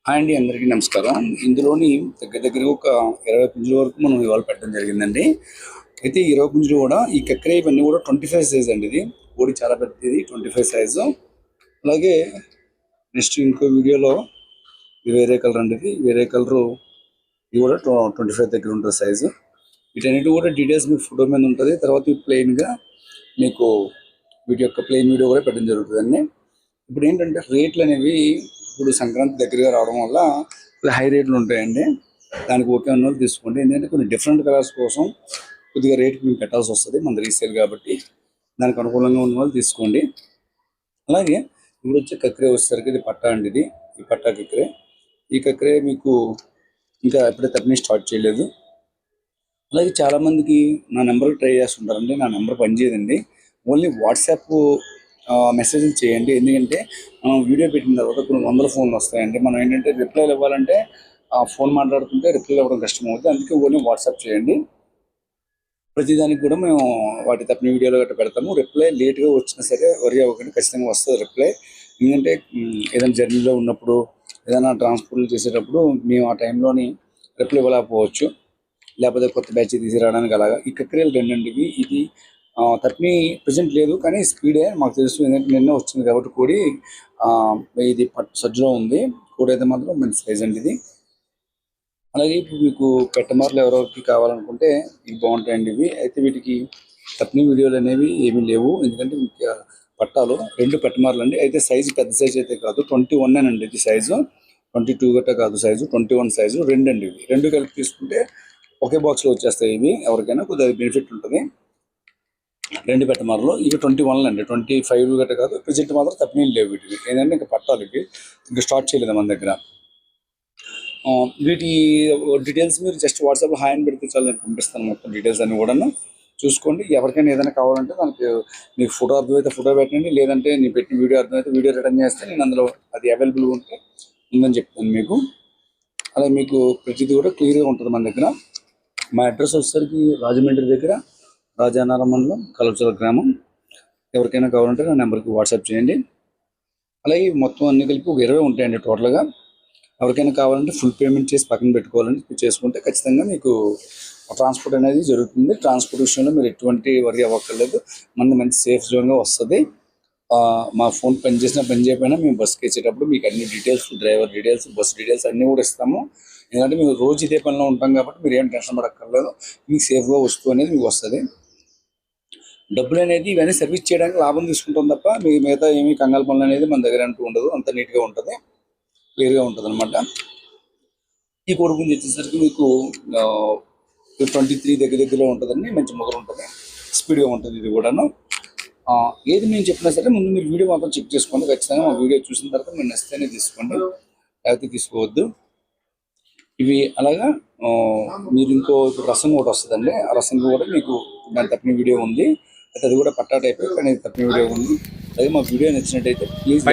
Hi అండి, అందరికీ నమస్కారం. ఇందులోని దగ్గర ఒక 20 పుంజుల వరకు మనం ఇవాళ పెట్టడం జరిగిందండి. అయితే ఈ 20 పుంజులు కూడా ఈ కక్కరే ఇవన్నీ కూడా 25 సైజ్ అండి. ఇది కోడి చాలా పెద్దది, 25 సైజు. అలాగే నెక్స్ట్ ఇంకో వీడియోలో ఇది వేరే కలర్ అండి. ఇది వేరే కలరు, ఇది కూడా 25 దగ్గర ఉంటుంది సైజు. వీటన్నిటి కూడా డీటెయిల్స్ మీకు ఫోటో మీద ఉంటుంది. తర్వాత ప్లెయిన్గా మీకు వీటి యొక్క ప్లెయిన్ వీడియో కూడా పెట్టడం జరుగుతుందండి. ఇప్పుడు ఏంటంటే రేట్లు అనేవి ఇప్పుడు సంక్రాంతి దగ్గరగా రావడం వల్ల హై రేట్లు ఉంటాయండి. దానికి ఓకే ఉన్న వాళ్ళు తీసుకోండి. ఎందుకంటే కొన్ని డిఫరెంట్ కలర్స్ కోసం కొద్దిగా రేట్ మేము పెట్టాల్సి వస్తుంది, మన రీసేల్ కాబట్టి. దానికి అనుకూలంగా ఉన్న వాళ్ళు తీసుకోండి. అలాగే ఇప్పుడు వచ్చే కక్రే వచ్చేసరికి ఇది పట్టా అండి. ఇది ఈ పట్టా కక్రే. ఈ కక్రే మీకు ఇంకా ఎప్పుడైతే తప్పని స్టార్ట్ చేయలేదు. అలాగే చాలామందికి నా నెంబర్కి ట్రై చేస్తుంటారండి. నా నెంబర్ పనిచేయదండి. ఓన్లీ వాట్సాప్ మెసేజ్ చేయండి. ఎందుకంటే మనం వీడియో పెట్టిన తర్వాత కొన్ని వందల ఫోన్లు వస్తాయండి. మనం ఏంటంటే రిప్లైలు ఇవ్వాలంటే ఫోన్ మాట్లాడుతుంటే రిప్లై ఇవ్వడం కష్టం అవుతుంది. అందుకే ఓన్లీ వాట్సాప్ చేయండి. ప్రతిదానికి కూడా మేము వాటి తప్పిన వీడియోలో గట్రా పెడతాము. రిప్లై లేట్గా వచ్చినా సరే వరి అవ్వకండి, ఖచ్చితంగా వస్తుంది రిప్లై. ఎందుకంటే ఏదైనా జర్నీలో ఉన్నప్పుడు, ఏదైనా ట్రాన్స్పోర్ట్లు చేసేటప్పుడు మేము ఆ టైంలోని రిప్లై ఇవ్వలేకపోవచ్చు. లేకపోతే కొత్త బ్యాచ్ తీసుకురావడానికి అలాగా. ఈ కక్రియలు రెండండి. ఇది తప్పిని ప్రజెంట్ లేదు, కానీ స్పీడే మాకు తెలుసు. ఎందుకంటే నిన్న వచ్చింది కాబట్టి కోడి. ఇది పట్టు సజ్జలో ఉంది. కోడి అయితే మాత్రం మంచి సైజ్ అండి ఇది. అలాగే ఇప్పుడు మీకు పెట్టమార్లు ఎవరెవరికి కావాలనుకుంటే ఇవి బాగుంటాయండి. ఇవి అయితే వీటికి తప్పిన వీడియోలు అనేవి ఏమీ లేవు. ఎందుకంటే పట్టాలు 2 పెట్టమార్లు అండి. అయితే సైజు పెద్ద సైజు అయితే కాదు, 21 అండి ఇది సైజు. 22 గట్ట కాదు సైజు, 21 సైజు. 2 అండి ఇవి. 2 కలిపి తీసుకుంటే ఒకే బాక్స్లో వచ్చేస్తాయి. ఇవి ఎవరికైనా కొద్దిగా బెనిఫిట్ ఉంటుంది. 2 పెట్టమార్లు ఇవి 21 అండి. 25 గట్ట కాదు. ప్రజెంట్ మాత్రం తప్పిన లేవు వీటికి. ఏంటంటే ఇంకా పట్టాలు ఇవి ఇంకా స్టార్ట్ చేయలేదు మన దగ్గర. వీటి డీటెయిల్స్ మీరు జస్ట్ వాట్సాప్లో హాయ్ అని పెడితే చాలు, నేను పంపిస్తాను మొత్తం డీటెయిల్స్ అన్ని కూడాను. చూసుకోండి. ఎవరికైనా ఏదైనా కావాలంటే దానికి మీకు ఫోటో అర్థమైతే ఫోటో పెట్టండి, లేదంటే నేను పెట్టిన వీడియో అర్థమైతే వీడియో రిటర్న్ చేస్తే నేను అందులో అది అవైలబుల్గా ఉంటే ఉందని చెప్తాను మీకు. అలా మీకు ప్రతిదీ కూడా క్లియర్గా ఉంటుంది మన దగ్గర. మా అడ్రస్ వచ్చేసరికి రాజమండ్రి దగ్గర, రాజానారం మండలం, కలచల గ్రామం. ఎవరికైనా కావాలంటే నా నెంబర్కి వాట్సాప్ చేయండి. అలాగే మొత్తం అన్ని కలిపి ఒక 20 ఉంటాయండి టోటల్గా. ఎవరికైనా కావాలంటే ఫుల్ పేమెంట్ చేసి పక్కన పెట్టుకోవాలని చేసుకుంటే ఖచ్చితంగా మీకు ట్రాన్స్పోర్ట్ అనేది జరుగుతుంది. ట్రాన్స్పోర్ట్ విషయంలో మీరు ఎటువంటి వరి అవ్వక్కర్లేదు. మనది మంచి సేఫ్ జోన్గా వస్తుంది. మా ఫోన్ పని చేసినా పని చేయకపోయినా మేము బస్కి వచ్చేటప్పుడు మీకు అన్ని details, driver details, bus details అన్నీ కూడా ఇస్తాము. ఎందుకంటే మేము రోజు ఇదే పనిలో ఉంటాం కాబట్టి మీరు ఏం టెన్షన్ పడక్కర్లేదు. మీకు సేఫ్గా వస్తువు అనేది మీకు వస్తుంది. డబ్బులు అనేది ఇవన్నీ సర్వీస్ చేయడానికి లాభం తీసుకుంటాం తప్ప మీ మిగతా ఏమీ కంగాల పనులు అనేది మన దగ్గర అంటూ ఉండదు. అంత నీట్గా ఉంటుంది, క్లియర్గా ఉంటుంది అనమాట. ఈ కోడి పుంజు వచ్చేసరికి మీకు 23 దగ్గరలో ఉంటుందండి. మంచి మొగలు ఉంటుంది, స్పీడ్గా ఉంటుంది. ఇది కూడాను ఏది నేను చెప్పినా సరే ముందు మీరు వీడియో మాత్రం చెక్ చేసుకోండి. ఖచ్చితంగా మా వీడియో చూసిన తర్వాత మీరు నచ్చితేనే తీసుకోండి, లేకపోతే తీసుకోవద్దు. ఇవి అలాగా మీరు ఇంకో రసం కూడా వస్తుందండి. ఆ రసం కూడా మీకు దాని తప్పిన వీడియో ఉంది. అయితే అది కూడా పట్టా టైప్, కానీ తప్పిన వీడియో ఉంది. అదే మా వీడియో నచ్చినట్టయితే ప్లీజ్